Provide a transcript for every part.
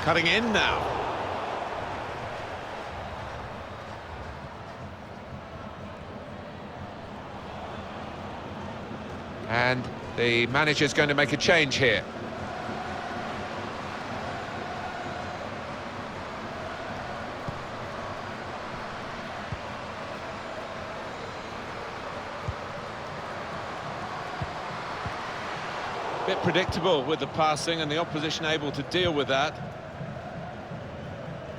Cutting in now. And the manager's going to make a change here. Bit predictable with the passing and the opposition able to deal with that.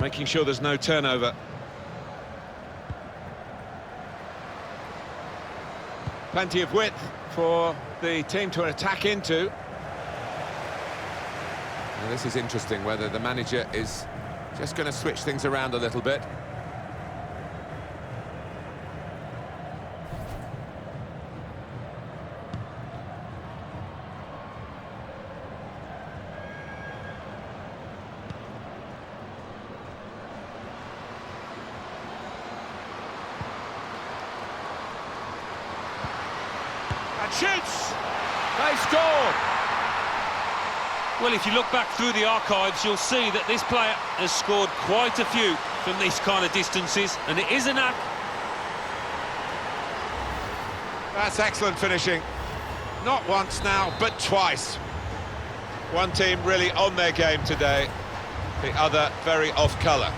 Making sure there's no turnover. Plenty of width for the team to attack into. Now, this is interesting, whether the manager is just going to switch things around a little bit. And shoots! They scored! Well, if you look back through the archives, you'll see that this player has scored quite a few from these kind of distances, and it isn't that. That's excellent finishing. Not once now, but twice. One team really on their game today, the other very off colour.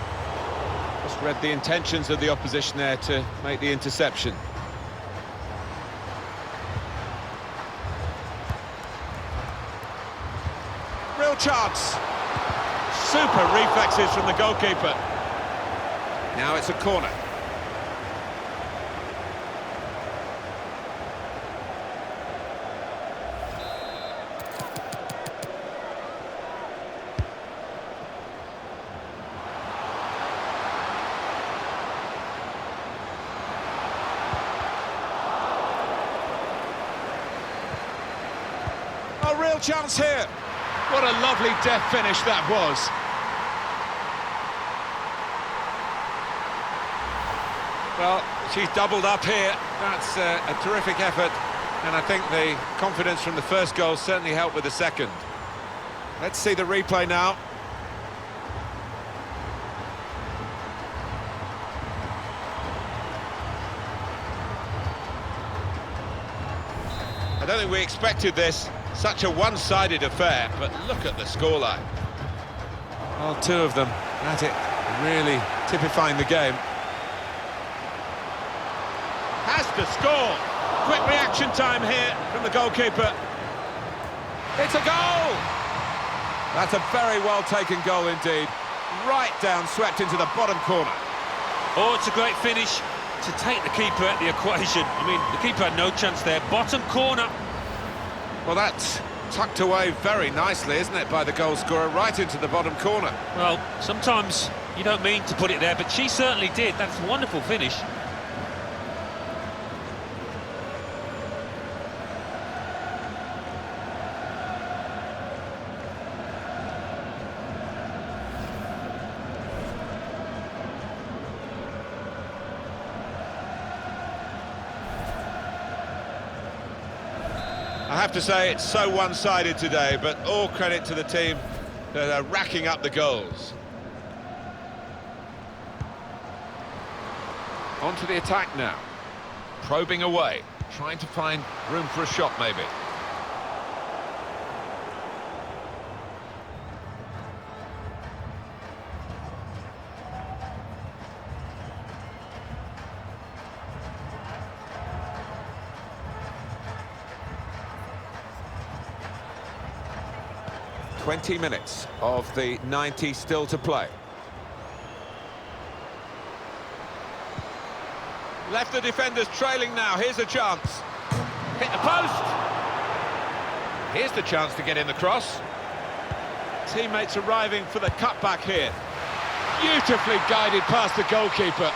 Just read the intentions of the opposition there to make the interception. Real chance. Super reflexes from the goalkeeper. Now it's a corner. A real chance here. What a lovely deft finish that was. Well, she's doubled up here. That's a terrific effort, and I think the confidence from the first goal certainly helped with the second. Let's see the replay now. I don't think we expected this. Such a one-sided affair, but look at the scoreline. Well, two of them at it, really typifying the game. Has to score! Quick reaction time here from the goalkeeper. It's a goal! That's a very well-taken goal indeed. Right down, swept into the bottom corner. Oh, it's a great finish to take the keeper at the equation. I mean, the keeper had no chance there. Bottom corner. Well, that's tucked away very nicely, isn't it, by the goal scorer, right into the bottom corner. Well, sometimes you don't mean to put it there, but she certainly did. That's a wonderful finish. I have to say, it's so one-sided today, but all credit to the team that are racking up the goals. On to the attack now. Probing away, trying to find room for a shot, maybe. "20 minutes of the 90 still to play. Left the defenders trailing now. Here's a chance. Hit the post. Here's the chance to get in the cross. Teammates arriving for the cutback here. Beautifully guided past the goalkeeper.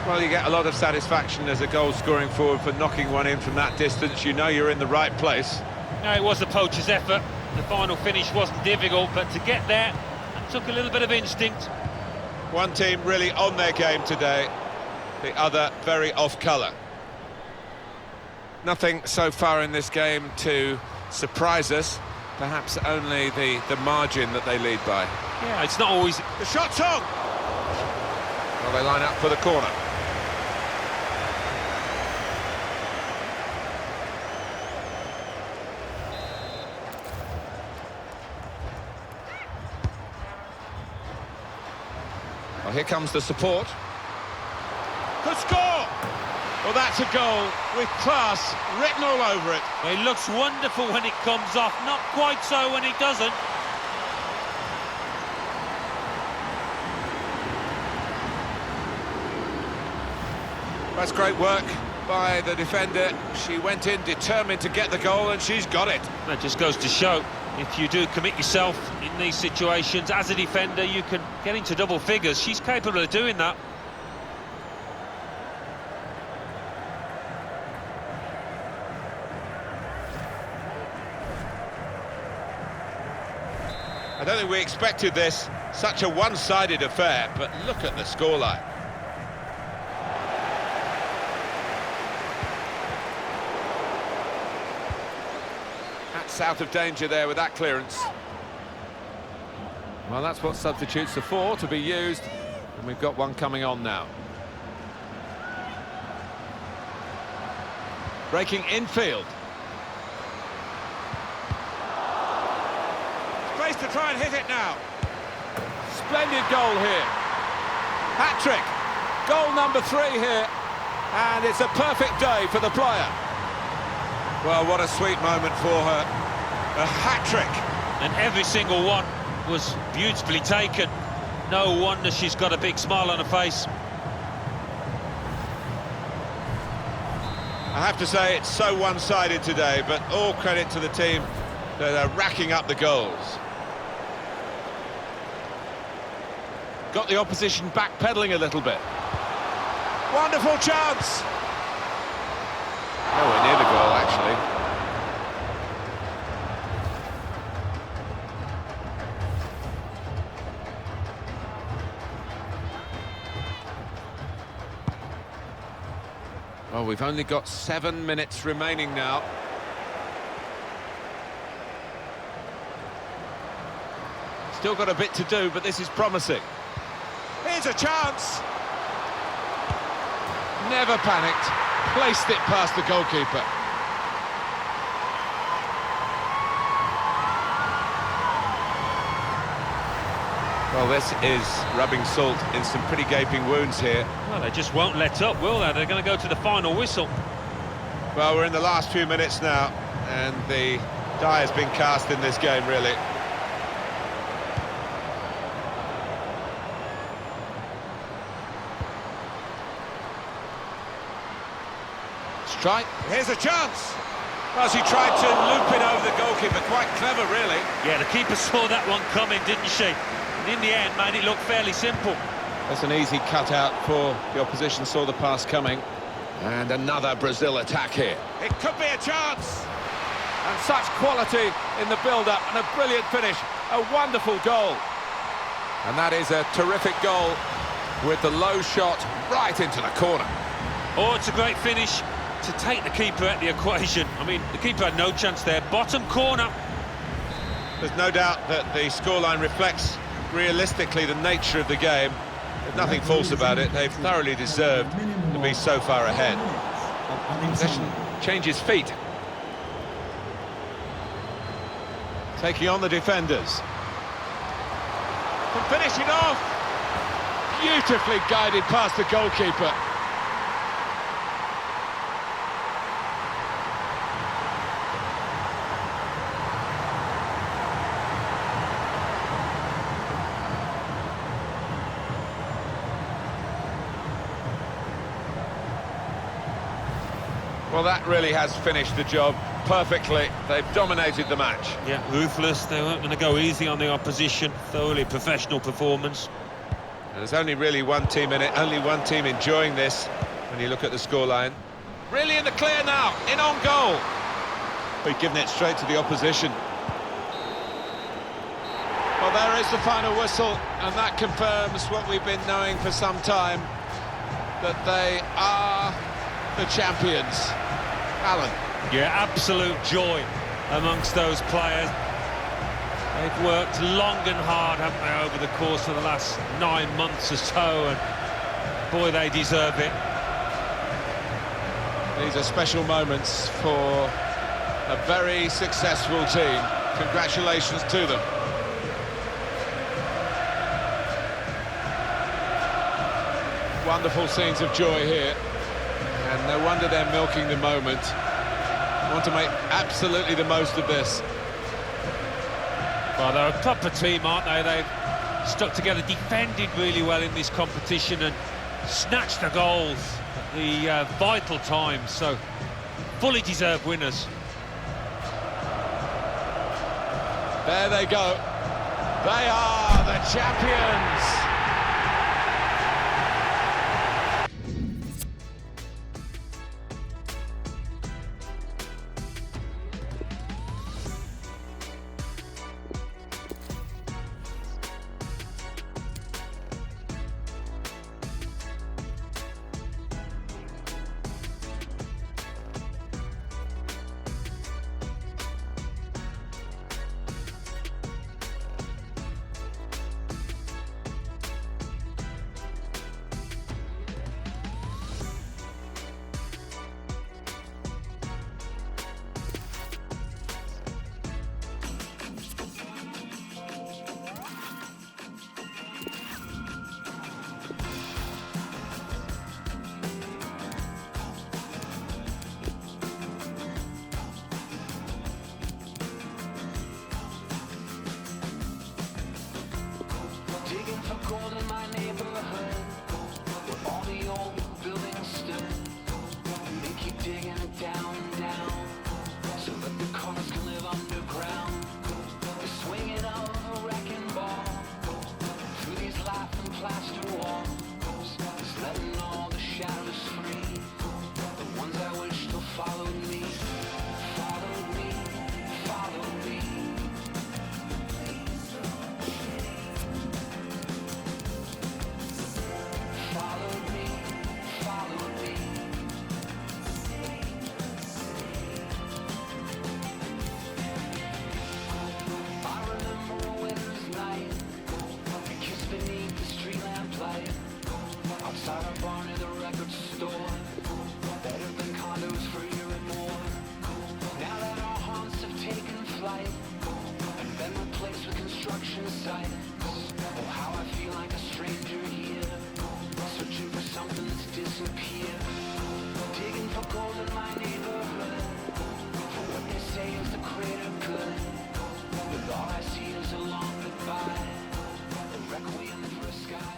Well, you get a lot of satisfaction as a goal-scoring forward for knocking one in from that distance. You know you're in the right place. No, it was the poacher's effort. The final finish wasn't difficult, but to get there, it took a little bit of instinct. One team really on their game today. the other very off-colour. Nothing so far in this game to surprise us. Perhaps only the margin that they lead by. Yeah, it's not always... The shot's on! Well, they line up for the corner. Well, here comes the support. Could score! Well, that's a goal with class written all over it. It looks wonderful when it comes off, not quite so when it doesn't. That's great work by the defender. She went in determined to get the goal, and she's got it. That just goes to show, if you do commit yourself in these situations, as a defender, you can get into double figures. She's capable of doing that. I don't think we expected this, such a one-sided affair, but look at the scoreline. That's out of danger there with that clearance. Well, that's what substitutes are for, to be used. And we've got one coming on now. Breaking infield. Space to try and hit it now. Splendid goal here. Hat-trick. Goal number 3 here. And it's a perfect day for the player. Well, what a sweet moment for her. A hat-trick. And every single one was beautifully taken. No wonder she's got a big smile on her face. I have to say, it's so one-sided today, but all credit to the team that are racking up the goals. Got the opposition backpedaling a little bit. Wonderful chance! Nowhere near the goal, actually. Well, we've only got 7 minutes remaining now. Still got a bit to do, but this is promising. Here's a chance! Never panicked. Placed it past the goalkeeper. Well, this is rubbing salt in some pretty gaping wounds here. Well, they just won't let up, will they? They're going to go to the final whistle. Well, we're in the last few minutes now, and the die has been cast in this game, really. Strike. Here's a chance. Well, she tried to loop it over the goalkeeper. Quite clever, really. Yeah, the keeper saw that one coming, didn't she? And in the end, made it look fairly simple. That's an easy cutout for the opposition, saw the pass coming. And another Brazil attack here. It could be a chance. And such quality in the build-up and a brilliant finish. A wonderful goal. And that is a terrific goal with the low shot right into the corner. Oh, it's a great finish to take the keeper out the equation. I mean, the keeper had no chance there. Bottom corner. There's no doubt that the scoreline reflects realistically the nature of the game. There's nothing false about it. They've thoroughly deserved to be so far ahead. Possession changes feet. Taking on the defenders. Can finish it off. Beautifully guided past the goalkeeper. Well, that really has finished the job perfectly. They've dominated the match. Yeah, ruthless. They weren't going to go easy on the opposition. Thoroughly professional performance. And there's only really one team in it, only one team enjoying this when you look at the scoreline. Really in the clear now, in on goal. We've given it straight to the opposition. Well, there is the final whistle, and that confirms what we've been knowing for some time. that they are the champions. Alan. Yeah, absolute joy amongst those players. They've worked long and hard, haven't they, over the course of the last 9 months or so, and boy, they deserve it. These are special moments for a very successful team. Congratulations to them. Wonderful scenes of joy here, and no wonder they're milking the moment. Want to make absolutely the most of this. Well, they're a proper team, aren't they? They've stuck together, defended really well in this competition and snatched the goals at the vital times, so fully deserved winners. There they go. They are the champions. Gold in my neighborhood, where all the old buildings stood. And they keep digging it down and down, so that the cars can live underground. The swinging of a wrecking ball through these laughing plaster walls is letting all the shadows free. The ones I wish still followed me, followed me, followed me. Outside our bar near the record store, better than condos for a year and more. Now that our haunts have taken flight and been replaced with construction sites, oh how I feel like a stranger here, searching for something that's disappeared. Digging for gold in my neighborhood, for what they say is the greater good, but all I see is a long goodbye, a requiem for a skyline.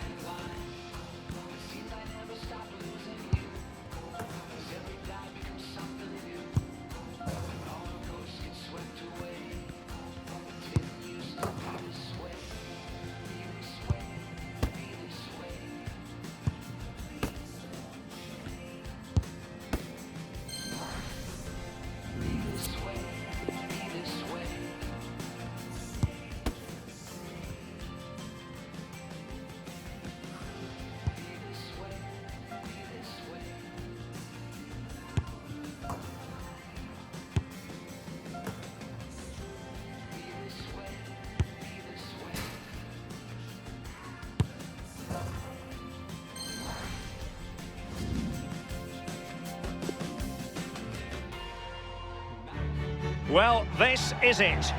Well, this is it.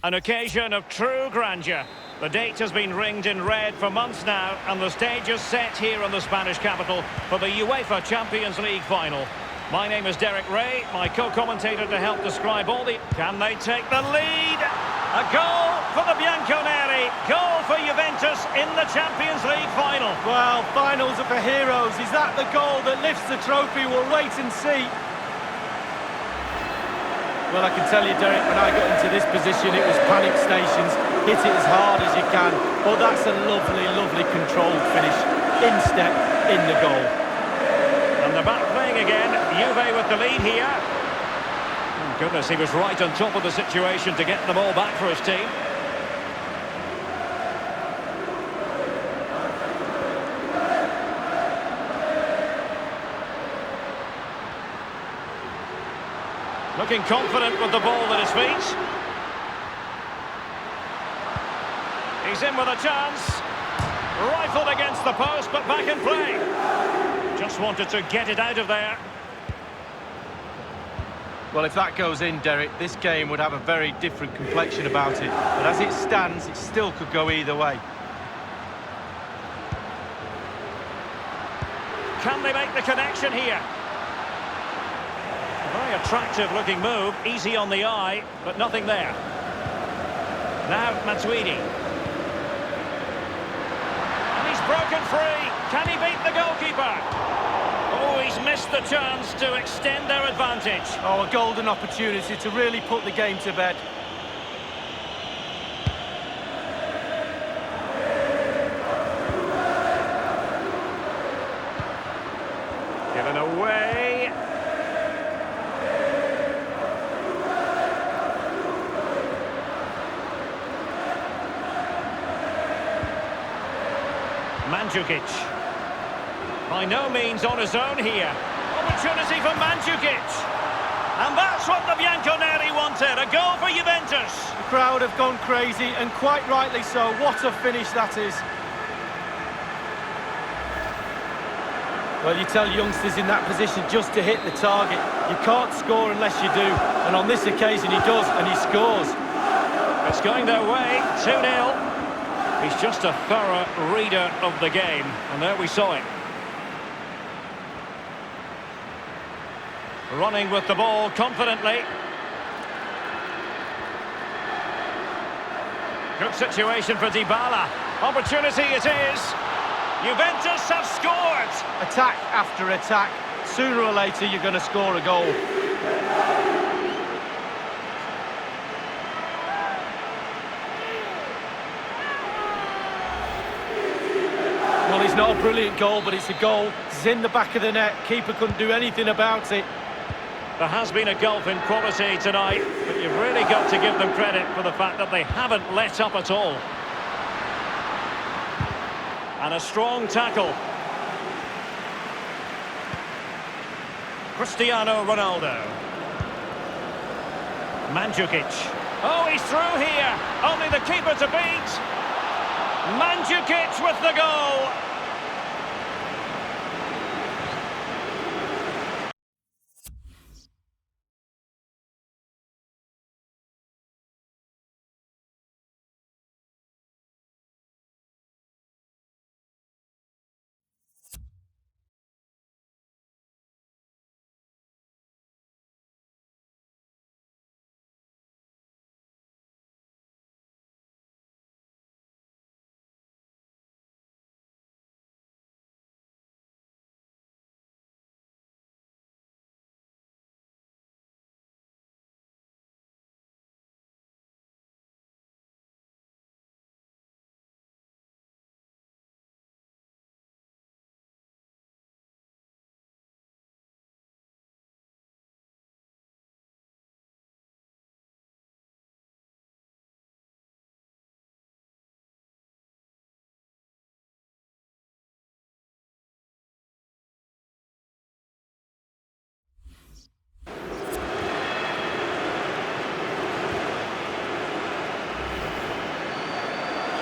An occasion of true grandeur. The date has been ringed in red for months now, and the stage is set here in the Spanish capital for the UEFA Champions League final. My name is Derek Ray, my co-commentator to help describe all the... Can they take the lead? A goal for the Bianconeri, goal for Juventus in the Champions League final. Well, finals are for heroes. Is that the goal that lifts the trophy? We'll wait and see. Well, I can tell you, Derek, when I got into this position, it was panic stations. Hit it as hard as you can. But that's a lovely, lovely controlled finish. In step, in the goal. And they're back playing again. Juve with the lead here. Oh, goodness, he was right on top of the situation to get them all back for his team. Looking confident with the ball at his feet. He's in with a chance. Rifled against the post, but back in play. Just wanted to get it out of there. Well, if that goes in, Derek, this game would have a very different complexion about it. But as it stands, it still could go either way. Can they make the connection here? Very attractive looking move, easy on the eye, but nothing there. Now Matuidi. And he's broken free. Can he beat the goalkeeper? Oh, he's missed the chance to extend their advantage. Oh, a golden opportunity to really put the game to bed. Given away. Mandzukic. By no means on his own here. Opportunity for Mandzukic. And that's what the Bianconeri wanted. A goal for Juventus. The crowd have gone crazy, and quite rightly so. What a finish that is. Well, you tell youngsters in that position just to hit the target. You can't score unless you do. And on this occasion he does, and he scores. It's going their way. 2-0. He's just a thorough reader of the game, and there we saw it. Running with the ball confidently. Good situation for Dybala. Opportunity it is. Juventus have scored. Attack after attack. Sooner or later you're going to score a goal. Well, it's not a brilliant goal, but it's a goal. It's in the back of the net. Keeper couldn't do anything about it. There has been a gulf in quality tonight, but you've really got to give them credit for the fact that they haven't let up at all. And a strong tackle. Cristiano Ronaldo. Mandzukic. Oh, he's through here. Only the keeper to beat. Mandzukic with the goal.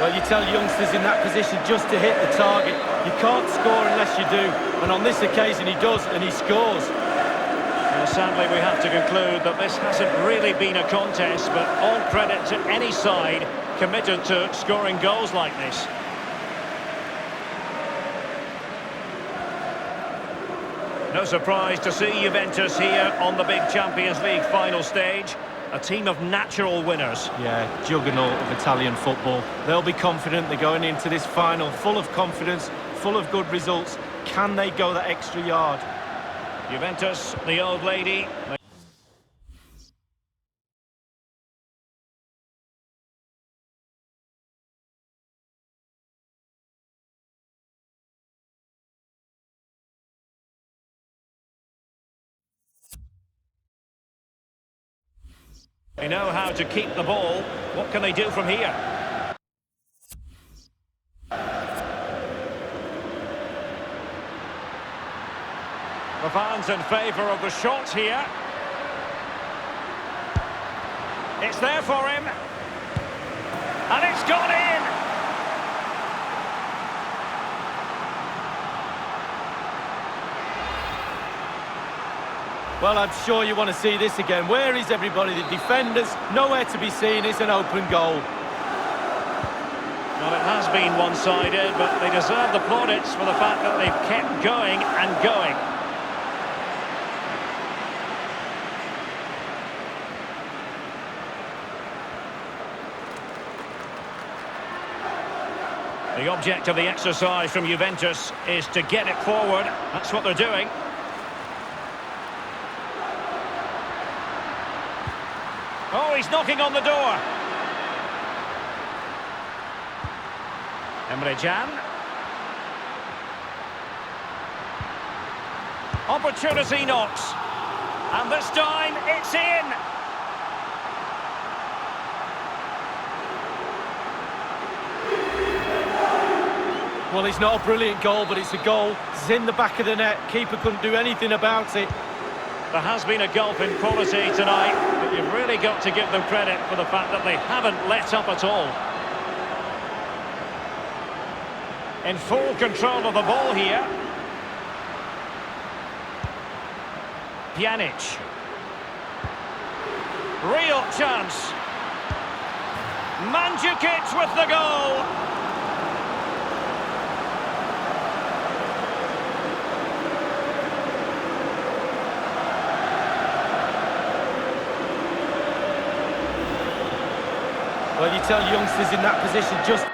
Well, you tell youngsters in that position just to hit the target. You can't score unless you do. And on this occasion he does, and he scores. Well, sadly, we have to conclude that this hasn't really been a contest, but all credit to any side committed to scoring goals like this. No surprise to see Juventus here on the big Champions League final stage. A team of natural winners. Yeah, juggernaut of Italian football. They'll be confident they're going into this final, full of confidence, full of good results. Can they go that extra yard? Juventus, the old lady. They know how to keep the ball. What can they do from here? The fans in favour of the shot here. It's there for him. And it's gone in! Well, I'm sure you want to see this again. Where is everybody? The defenders, nowhere to be seen. It's an open goal. Well, it has been one-sided, but they deserve the plaudits for the fact that they've kept going and going. The object of the exercise from Juventus is to get it forward. That's what they're doing. Oh, he's knocking on the door. Emre Can. Opportunity knocks. And this time, it's in. Well, it's not a brilliant goal, but it's a goal. It's in the back of the net. Keeper couldn't do anything about it. There has been a gulf in quality tonight, but you've really got to give them credit for the fact that they haven't let up at all. In full control of the ball here. Pjanic. Real chance. Mandzukic with the goal. Well, you tell youngsters in that position just...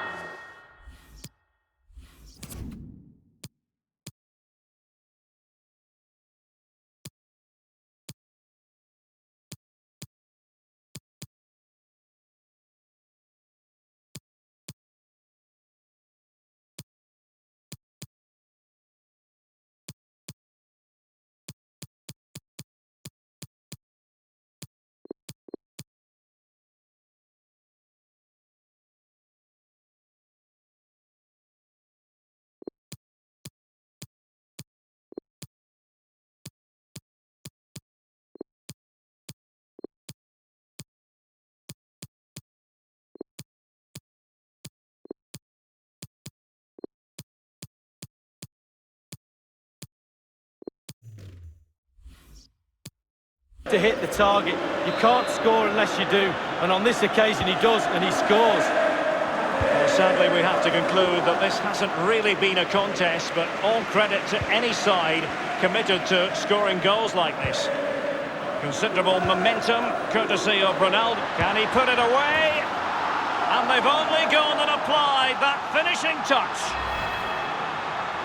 to hit the target. You can't score unless you do, and on this occasion he does, and he scores. Well, sadly, we have to conclude that this hasn't really been a contest, but all credit to any side committed to scoring goals like this. Considerable momentum, courtesy of Ronaldo. Can he put it away? And they've only gone and applied that finishing touch.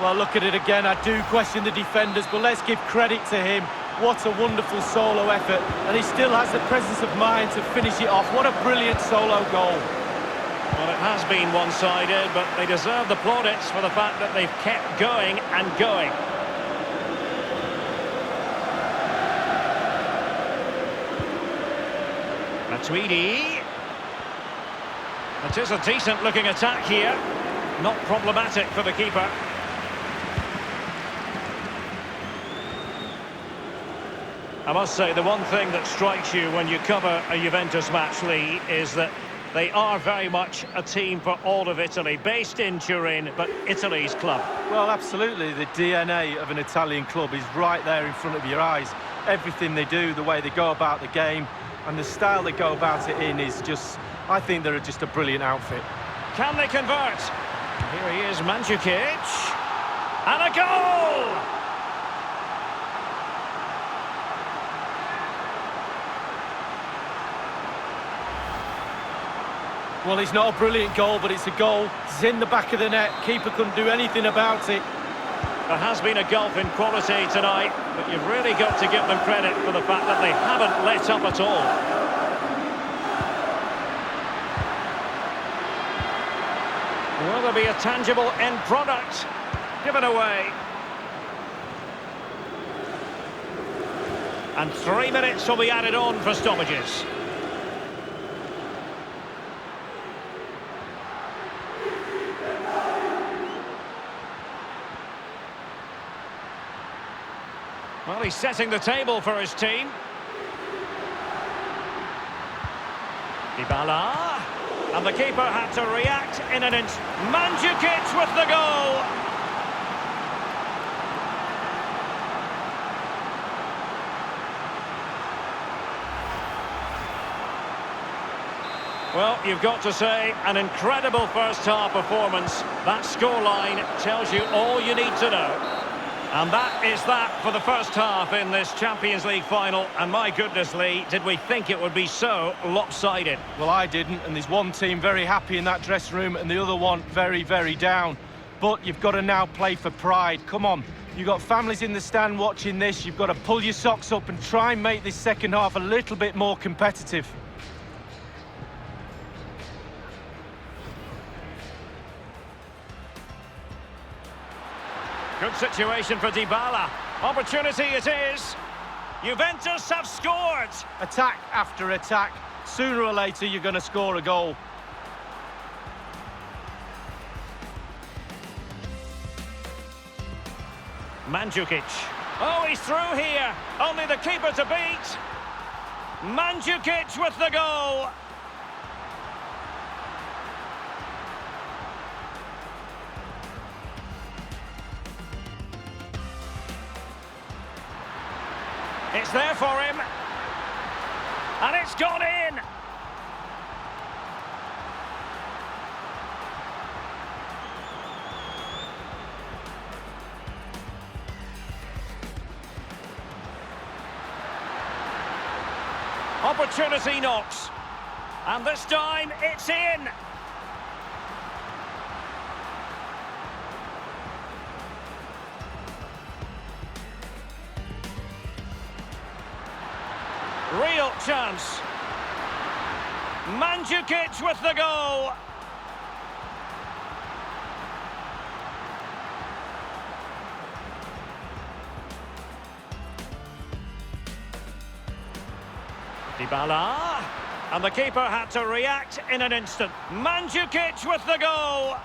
Well, look at it again. I do question the defenders, but let's give credit to him. What a wonderful solo effort, and he still has the presence of mind to finish it off. What a brilliant solo goal. Well, it has been one-sided, but they deserve the plaudits for the fact that they've kept going and going. Matuidi. It is a decent-looking attack here. Not problematic for the keeper. I must say, the one thing that strikes you when you cover a Juventus match, Lee, is that they are very much a team for all of Italy, based in Turin, but Italy's club. Well, absolutely. The DNA of an Italian club is right there in front of your eyes. Everything they do, the way they go about the game, and the style they go about it in is just... I think they're just a brilliant outfit. Can they convert? Here he is, Mandzukic. And a goal! Well, it's not a brilliant goal, but it's a goal. It's in the back of the net. Keeper couldn't do anything about it. There has been a gulf in quality tonight, but you've really got to give them credit for the fact that they haven't let up at all. Will there be a tangible end product? Given away. And 3 minutes will be added on for stoppages. Well, he's setting the table for his team. Dybala. And the keeper had to react in an instant. Mandzukic with the goal. Well, you've got to say, an incredible first-half performance. That scoreline tells you all you need to know. And that is that for the first half in this Champions League final. And my goodness, Lee, did we think it would be so lopsided? Well, I didn't, and there's one team very happy in that dressing room and the other one very, very down. But you've got to now play for pride. Come on, you've got families in the stand watching this. You've got to pull your socks up and try and make this second half a little bit more competitive. Good situation for Dybala. Opportunity it is. Juventus have scored. Attack after attack. Sooner or later, you're going to score a goal. Mandzukic. Oh, he's through here. Only the keeper to beat. Mandzukic with the goal. It's there for him. And it's gone in. Opportunity knocks. And this time, it's in. Real chance. Mandzukic with the goal. Dybala. And the keeper had to react in an instant. Mandzukic with the goal.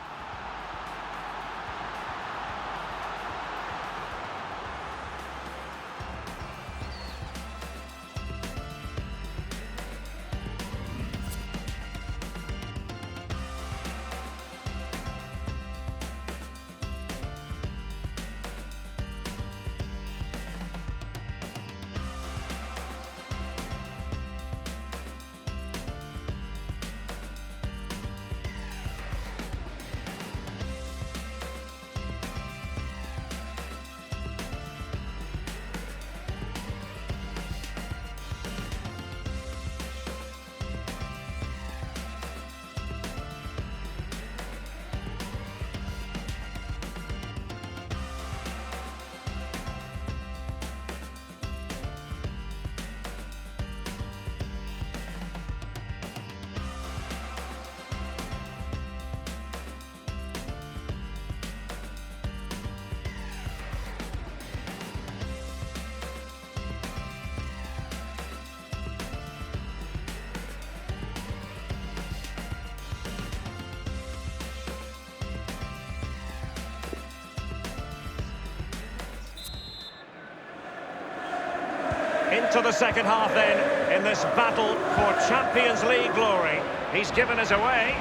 Into the second half then, in this battle for Champions League glory. He's given us away.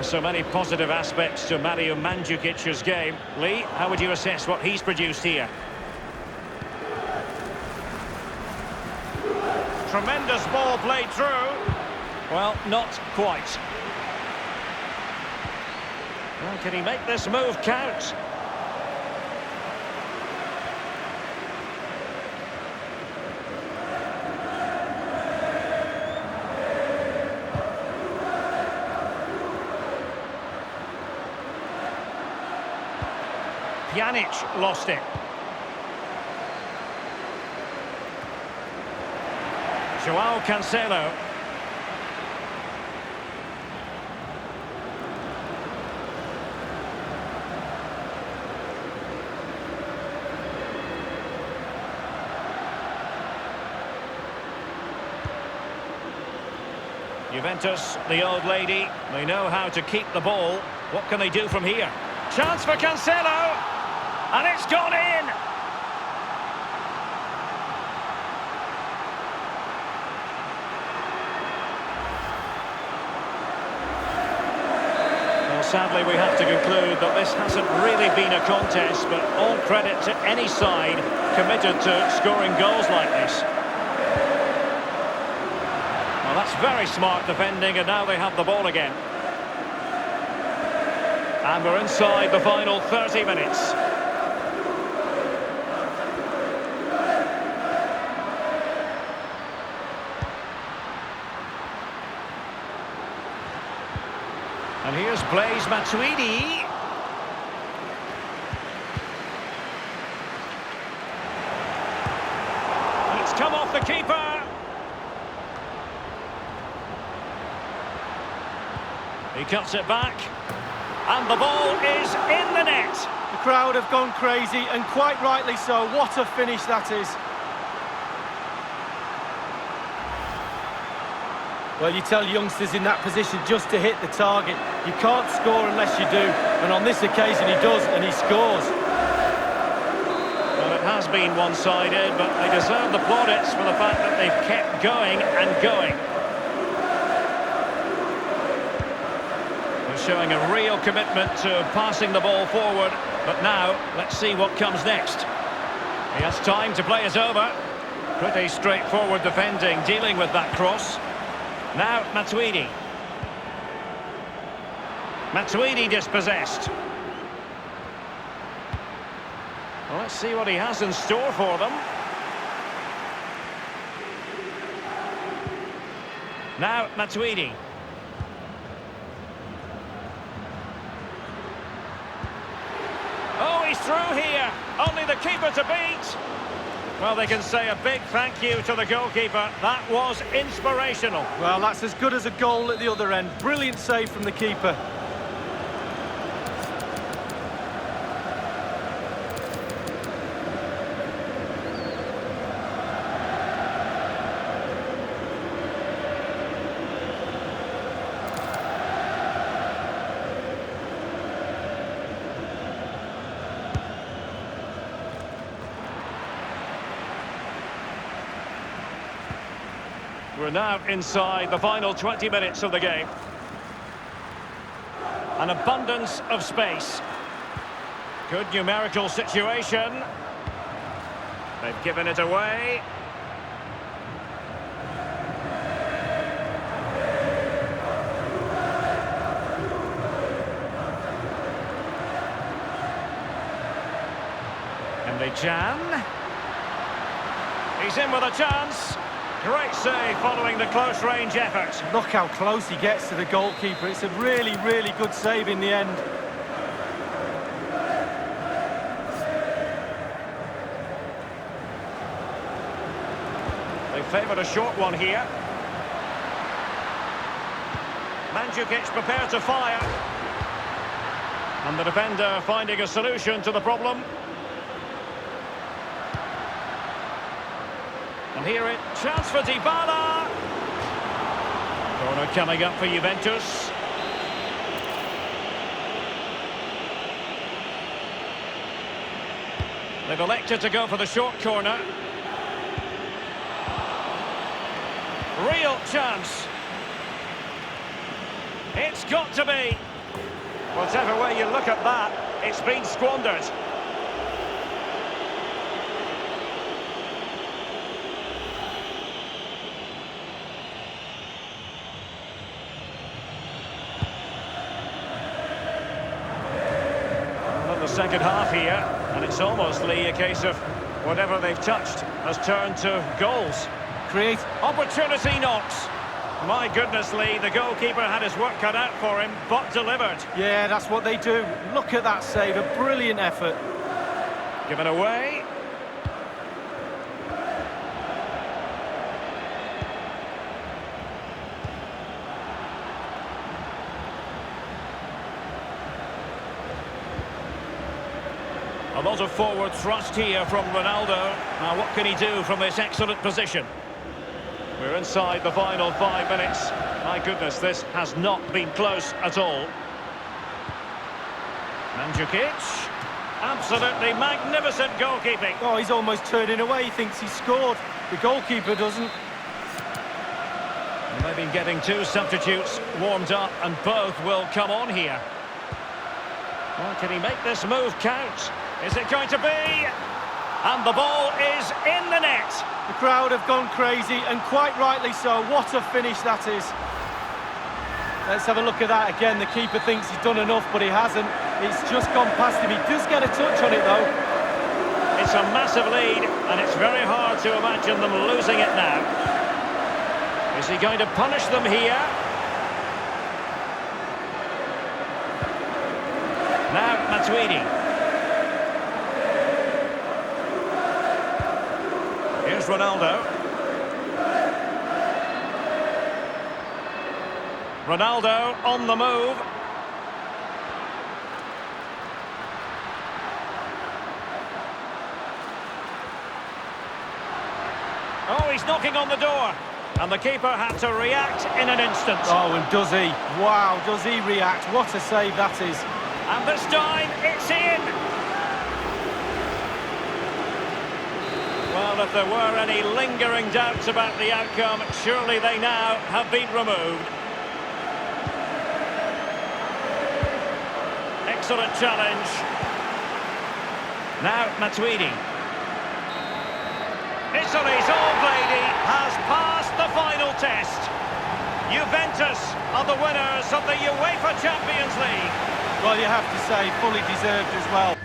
So many positive aspects to Mario Mandžukic's game. Lee, how would you assess what he's produced here? Tremendous ball played through. Well, not quite. Well, can he make this move count? Pjanic lost it. Joao Cancelo. Juventus, the old lady, they know how to keep the ball. What can they do from here? Chance for Cancelo, and it's gone in! Well, sadly, we have to conclude that this hasn't really been a contest, but all credit to any side committed to scoring goals like this. Well, that's very smart defending, and now they have the ball again. And we're inside the final 30 minutes. And here's Blaise Matuidi. It's come off the keeper. He cuts it back. And the ball is in the net. The crowd have gone crazy, and quite rightly so. What a finish that is. Well, you tell youngsters in that position just to hit the target. You can't score unless you do. And on this occasion he does, and he scores. Well, it has been one-sided, but they deserve the plaudits for the fact that they've kept going and going. Showing a real commitment to passing the ball forward, but now let's see what comes next. He has time to play it over. Pretty straightforward defending, dealing with that cross. Now Matuidi. Matuidi dispossessed. Well, let's see what he has in store for them. Now Matuidi. Oh, he's through here. Only the keeper to beat. Well, they can say a big thank you to the goalkeeper. That was inspirational. Well, that's as good as a goal at the other end. Brilliant save from the keeper. We're now inside the final 20 minutes of the game. An abundance of space. Good numerical situation. They've given it away. Emre Can. He's in with a chance. Great save following the close-range effort. Look how close he gets to the goalkeeper. It's a really, really good save in the end. They favoured a short one here. Mandžukic prepared to fire. And the defender finding a solution to the problem. And here it, chance for Dybala. Corner coming up for Juventus. They've elected to go for the short corner. Real chance. It's got to be. Whatever way you look at that, it's been squandered. Well, in the second half here, and it's almost, Lee, a case of whatever they've touched has turned to goals. Create Opportunity knocks. My goodness, Lee, the goalkeeper had his work cut out for him, but delivered. Yeah, that's what they do. Look at that save, a brilliant effort. Given away. A lot of forward thrust here from Ronaldo. Now, what can he do from this excellent position? We're inside the final 5 minutes. My goodness, this has not been close at all. Mandzukic. Absolutely magnificent goalkeeping. Oh, he's almost turning away. He thinks he's scored. The goalkeeper doesn't. And they've been getting 2 substitutes warmed up, and both will come on here. Well, can he make this move count? Is it going to be? And the ball is in the net. The crowd have gone crazy, and quite rightly so. What a finish that is. Let's have a look at that again. The keeper thinks he's done enough, but he hasn't. It's just gone past him. He does get a touch on it, though. It's a massive lead, and it's very hard to imagine them losing it now. Is he going to punish them here? Now, Matuidi. Here's Ronaldo. Ronaldo on the move. Oh, he's knocking on the door. And the keeper had to react in an instant. Oh, and does he? Wow, does he react? What a save that is. And this time, it's in. Well, if there were any lingering doubts about the outcome, surely they now have been removed. Excellent challenge. Now, Matuidi. Italy's old lady has passed the final test. Juventus are the winners of the UEFA Champions League. Well, you have to say, fully deserved as well.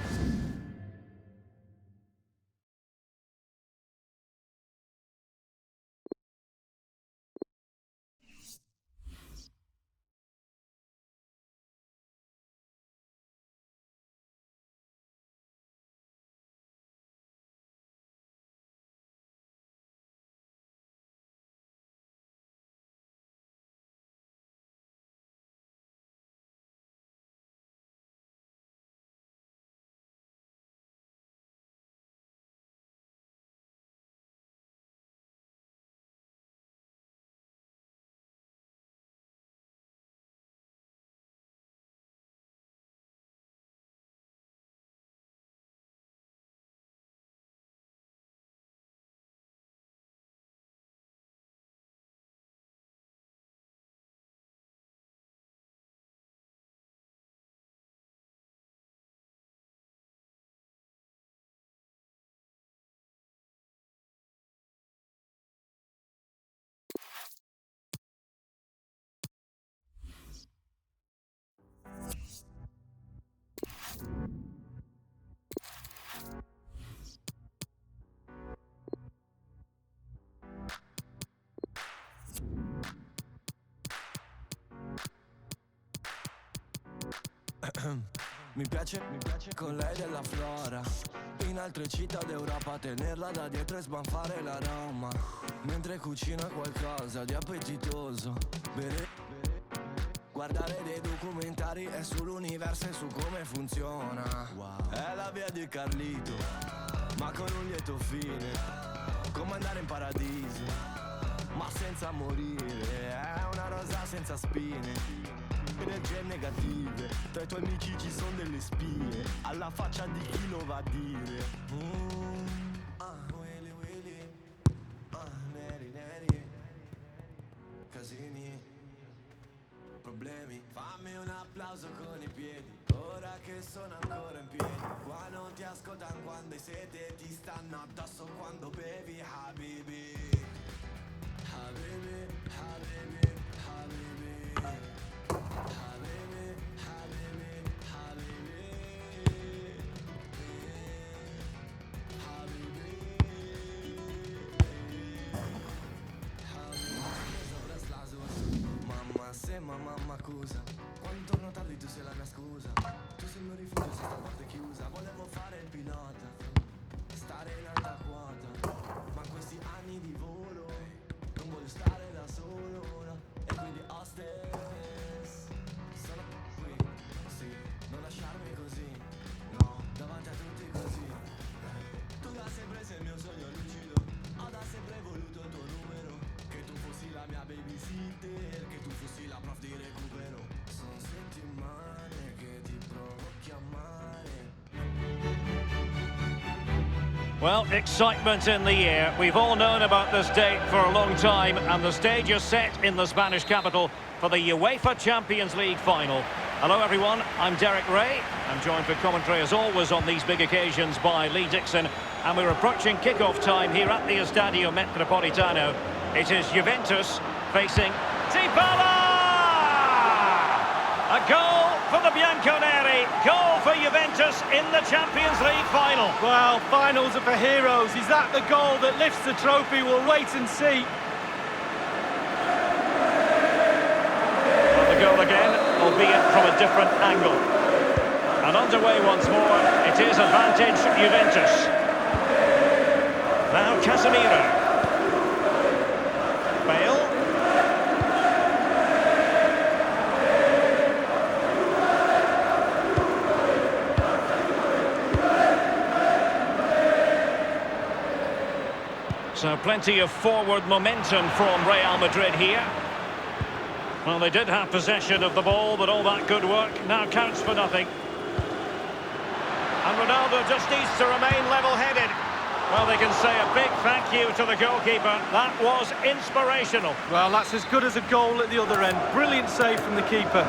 Mi piace con lei della flora. In altre città d'Europa tenerla da dietro e sbanfare l'aroma. Mentre cucina qualcosa di appetitoso. Bere, guardare dei documentari è sull'universo e su come funziona. È la via di Carlito, ma con un lieto fine. Come andare in paradiso, ma senza morire. È una rosa senza spine. Energie negative, tra i tuoi amici ci sono delle spie, alla faccia di chi lo va a dire. Willy Willy, neri neri, casini, problemi, fammi un applauso con i piedi. aiutano quando hai sete, ti stanno addosso quando bevi, Habibi. Habibi, Habibi, Habibi. Habibi, Habibi, Habibi. Mamma se mamma accusa, quando torno tardi tu sei la mia scusa. Tu sei il mio rifugio se sta porta è chiusa. Volevo fare il pilota, stare in alta quota, ma in questi anni di volo non voglio stare da solo, no. E quindi hostess, sono qui, sì, non lasciarmi così, no, davanti a tutti così. Tu da sempre sei il mio sogno lucido, ho da sempre voluto il tuo numero, che tu fossi la mia babysitter, che tu fossi la prof di recupero. Sono settimane che ti provo a chiamare. Well, excitement in the air. We've all known about this date for a long time, and the stage is set in the Spanish capital for the UEFA Champions League final. Hello everyone, I'm Derek Ray. I'm joined for commentary as always on these big occasions by Lee Dixon, and we're approaching kick-off time here at the Estadio Metropolitano. It is Juventus facing Dybala! A goal for the Bianconeri, goal for Juventus in the Champions League final. Well, finals are for heroes. Is that the goal that lifts the trophy? We'll wait and see. Well, the goal again, albeit from a different angle. And underway once more, it is advantage Juventus. Now Casemiro. Bale. So plenty of forward momentum from Real Madrid here. Well, they did have possession of the ball, but all that good work now counts for nothing. And Ronaldo just needs to remain level-headed. Well, they can say a big thank you to the goalkeeper. That was inspirational. Well, that's as good as a goal at the other end. Brilliant save from the keeper.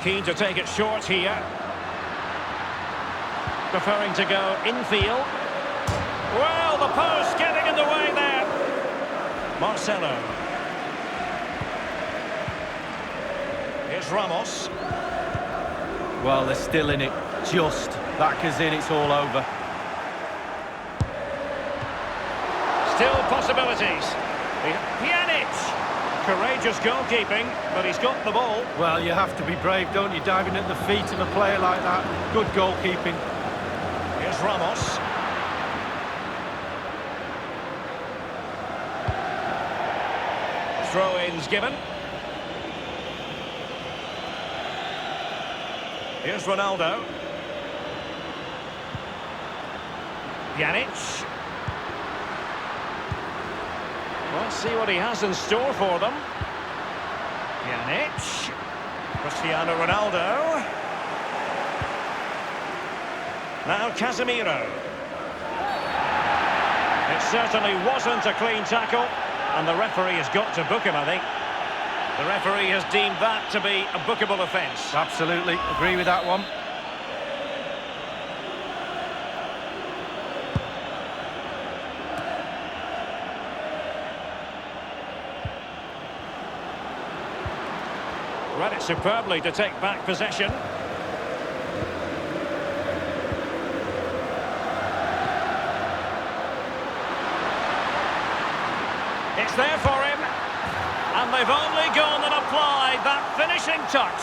Keen to take it short here. Preferring to go infield. Well, the post getting in the way there. Marcelo. Here's Ramos. Well, they're still in it. Just. That in, it's all over. Still possibilities. Pjanic. Courageous goalkeeping, but he's got the ball. Well, you have to be brave, don't you? Diving at the feet of a player like that. Good goalkeeping. Here's Ramos. Throw-ins given. Here's Ronaldo. Pjanic. Let's see what he has in store for them. Pjanic. Cristiano Ronaldo. Now Casemiro. It certainly wasn't a clean tackle, and the referee has got to book him, I think. The referee has deemed that to be a bookable offence. Absolutely, agree with that one. Read it superbly to take back possession. It's there for him. And they've only gone and applied that finishing touch.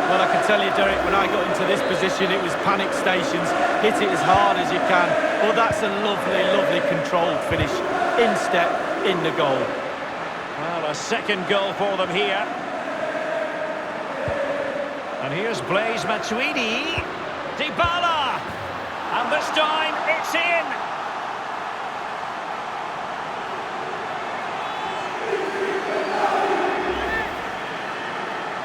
Well, I can tell you, Derek, when I got into this position, it was panic stations. Hit it as hard as you can. But that's a lovely, lovely controlled finish. In step, in the goal. Well, a second goal for them here. And here's Blaise Matuidi. Dybala! And this time, it's in!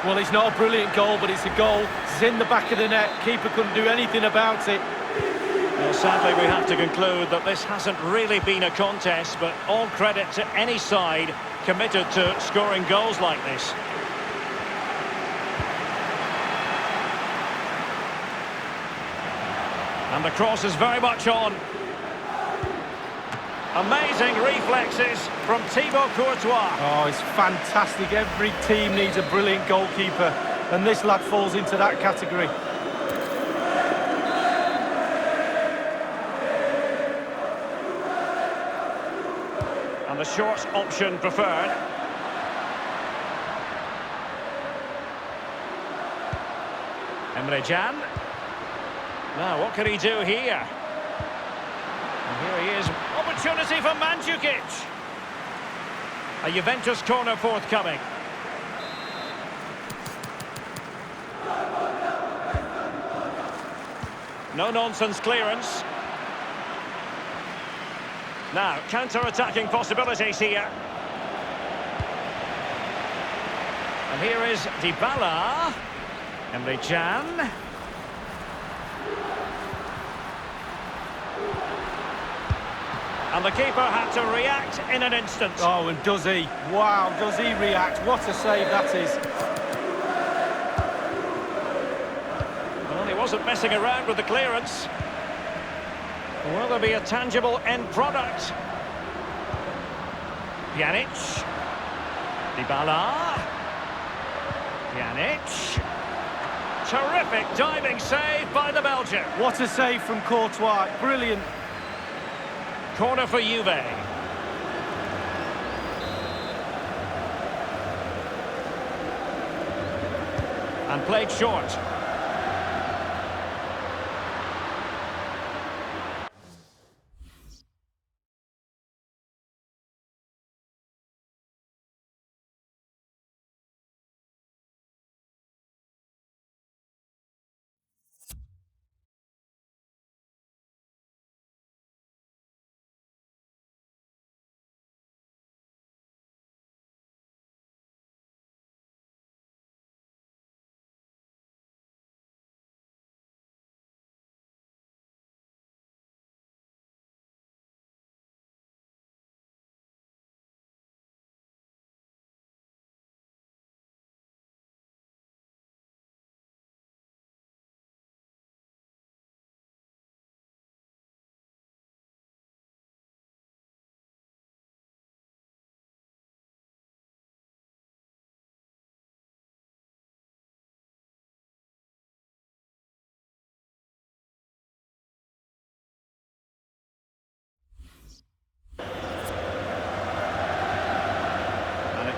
Well, it's not a brilliant goal, but it's a goal. It's in the back of the net. Keeper couldn't do anything about it. Well, sadly, we have to conclude that this hasn't really been a contest, but all credit to any side committed to scoring goals like this. And the cross is very much on. Amazing reflexes from Thibaut Courtois. Oh, it's fantastic. Every team needs a brilliant goalkeeper, and this lad falls into that category. And the short option preferred. Emre Can. Now, what can he do here? And here he is. Opportunity for Mandzukic. A Juventus corner forthcoming. No-nonsense clearance. Now, counter-attacking possibilities here. And here is Dybala. Emre Can. And the keeper had to react in an instant. Oh, and does he? Wow, does he react? What a save that is. Well, he wasn't messing around with the clearance. Will there be a tangible end product? Pjanic. Dybala. Pjanic. Terrific diving save by the Belgian. What a save from Courtois. Brilliant. Corner for Juve. And played short.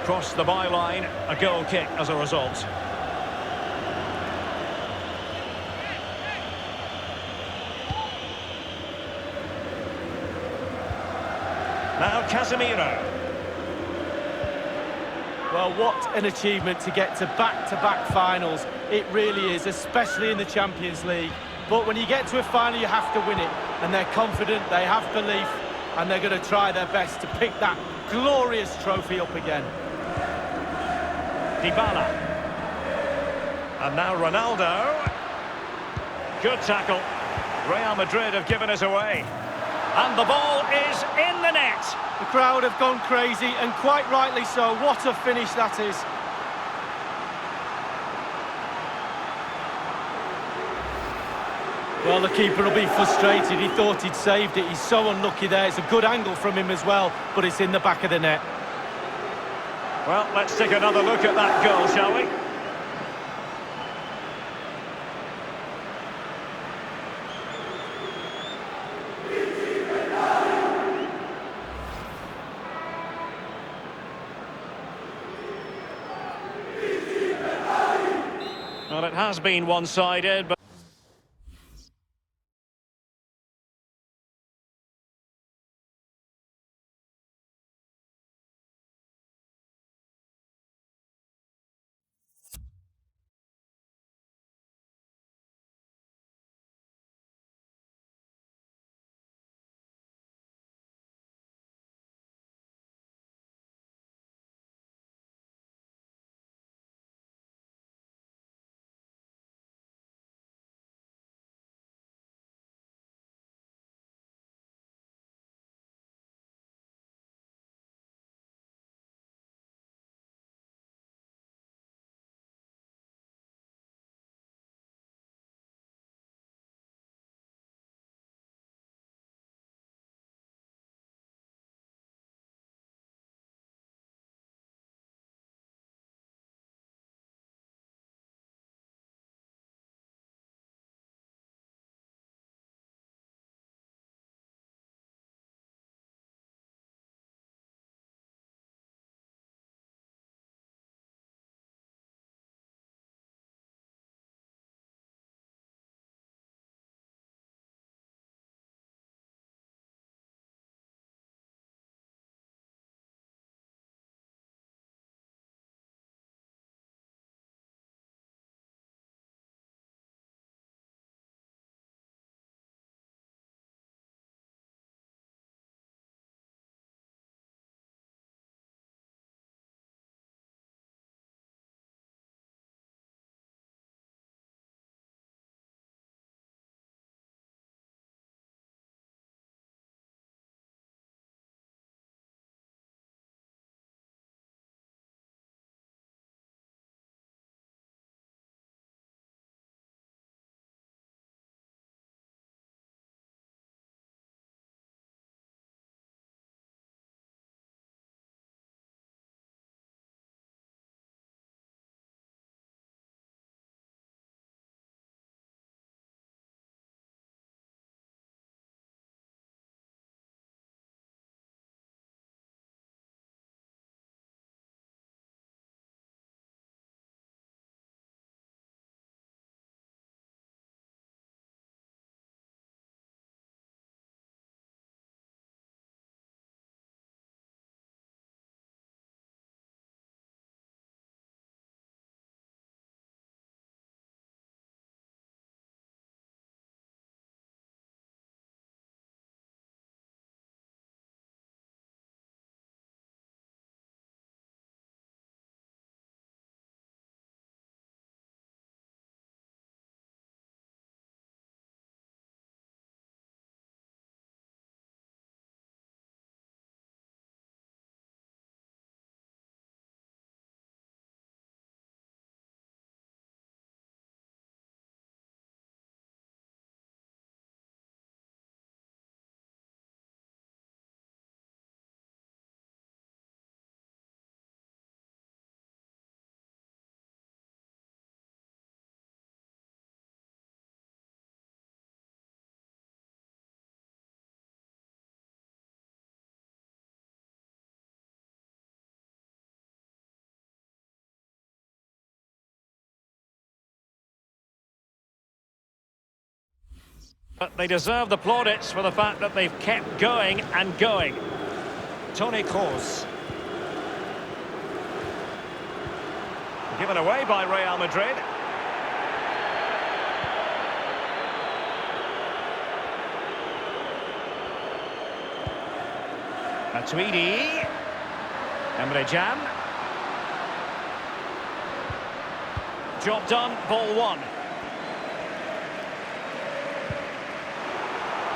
Crossed the byline, a goal kick as a result. Now Casemiro. Well, what an achievement to get to back-to-back finals. It really is, especially in the Champions League. But when you get to a final, you have to win it. And they're confident, they have belief, and they're going to try their best to pick that glorious trophy up again. Dybala. And now Ronaldo. Good tackle. Real Madrid have given us away. And the ball is in the net. The crowd have gone crazy, and quite rightly so. What a finish that is. Well, the keeper will be frustrated. He thought he'd saved it. He's so unlucky there. It's a good angle from him as well, but it's in the back of the net. Well, let's take another look at that goal, shall we? Well, it has been one-sided, but But they deserve the plaudits for the fact that they've kept going and going. Toni Kroos. Given away by Real Madrid. Matuidi. Emre Can. Job done, ball one.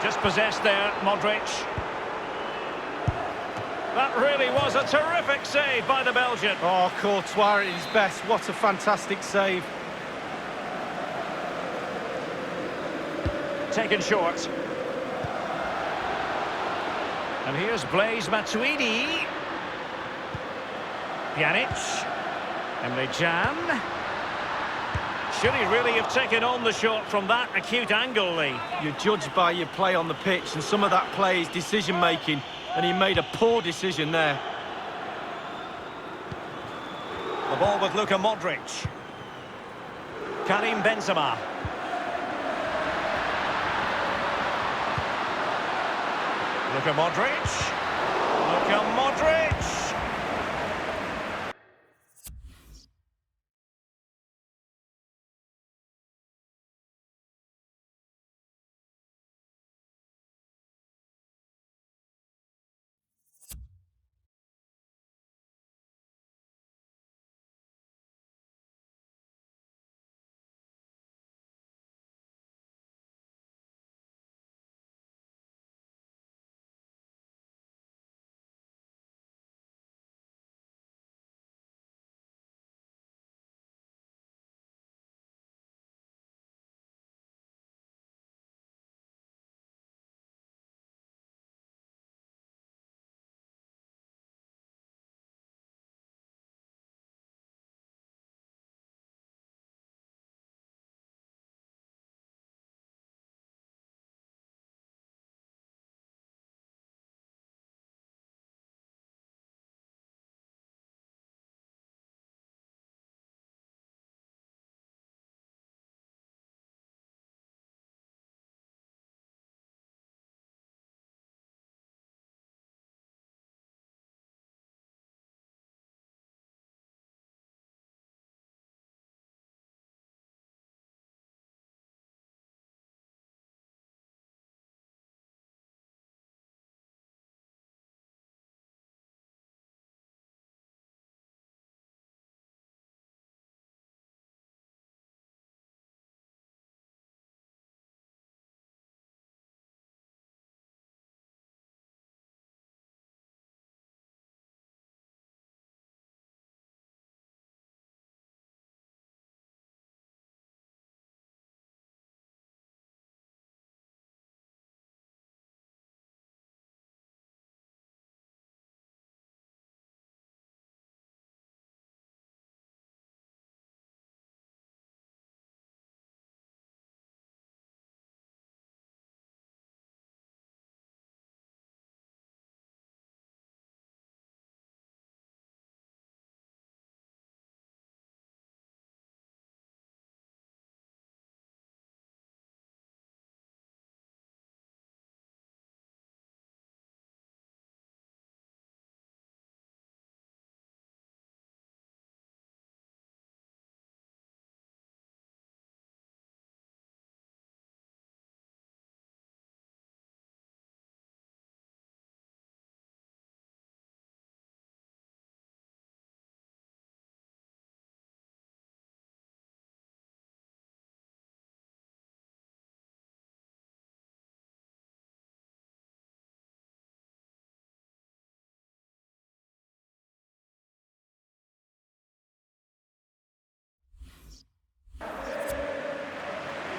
Just possessed there, Modric. That really was a terrific save by the Belgian. Oh, Courtois at his best. What a fantastic save. Taken short. And here's Blaise Matuidi. Pjanic. Emre Can. Should he really have taken on the shot from that acute angle, Lee? You're judged by your play on the pitch, and some of that play is decision-making, and he made a poor decision there. The ball with Luka Modric. Karim Benzema. Luka Modric. Luka Modric.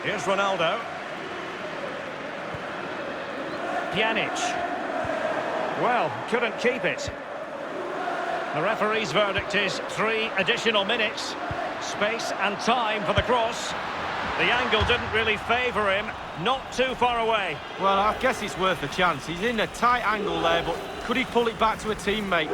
Here's Ronaldo. Pjanic. Well, couldn't keep it. The referee's verdict is 3 additional minutes. Space and time for the cross. The angle didn't really favour him. Not too far away. Well, I guess it's worth a chance. He's in a tight angle there, but could he pull it back to a teammate?